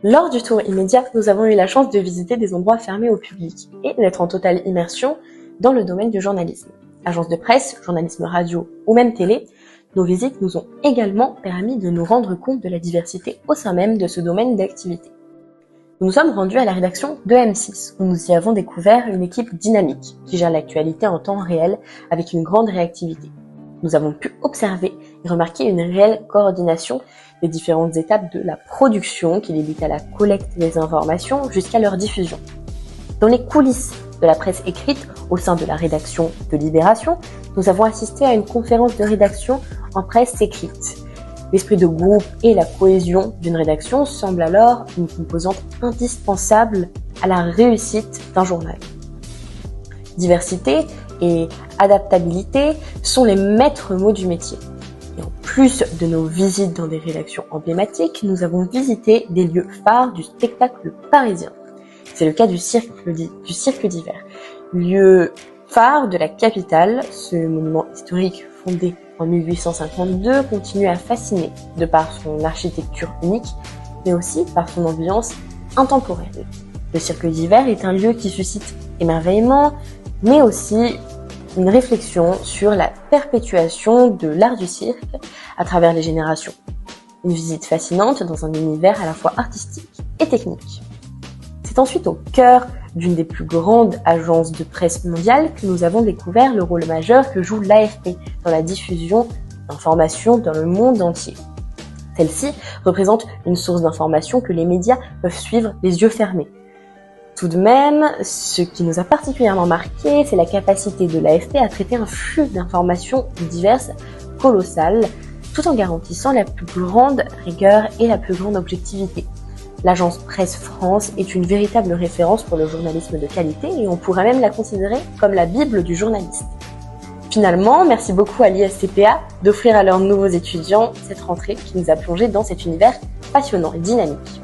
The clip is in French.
Lors du tour immédiat, nous avons eu la chance de visiter des endroits fermés au public et d'être en totale immersion dans le domaine du journalisme. Agences de presse, journalisme radio ou même télé, nos visites nous ont également permis de nous rendre compte de la diversité au sein même de ce domaine d'activité. Nous nous sommes rendus à la rédaction de M6, où nous y avons découvert une équipe dynamique qui gère l'actualité en temps réel avec une grande réactivité. Nous avons pu observer et remarquer une réelle coordination des différentes étapes de la production qui débute à la collecte des informations jusqu'à leur diffusion. Dans les coulisses de la presse écrite, au sein de la rédaction de Libération, nous avons assisté à une conférence de rédaction en presse écrite. L'esprit de groupe et la cohésion d'une rédaction semblent alors une composante indispensable à la réussite d'un journal. Diversité et adaptabilité sont les maîtres mots du métier. Et en plus de nos visites dans des rédactions emblématiques, nous avons visité des lieux phares du spectacle parisien. C'est le cas du Cirque d'Hiver, lieu phare de la capitale. Ce monument historique fondé en 1852 continue à fasciner de par son architecture unique, mais aussi par son ambiance intemporelle. Le Cirque d'Hiver est un lieu qui suscite émerveillement, mais aussi une réflexion sur la perpétuation de l'art du cirque à travers les générations. Une visite fascinante dans un univers à la fois artistique et technique. C'est ensuite au cœur d'une des plus grandes agences de presse mondiales que nous avons découvert le rôle majeur que joue l'AFP dans la diffusion d'informations dans le monde entier. Celle-ci représente une source d'informations que les médias peuvent suivre les yeux fermés. Tout de même, ce qui nous a particulièrement marqué, c'est la capacité de l'AFP à traiter un flux d'informations diverses, colossales, tout en garantissant la plus grande rigueur et la plus grande objectivité. L'agence Presse France est une véritable référence pour le journalisme de qualité et on pourrait même la considérer comme la Bible du journaliste. Finalement, merci beaucoup à l'ISCPA d'offrir à leurs nouveaux étudiants cette rentrée qui nous a plongé dans cet univers passionnant et dynamique.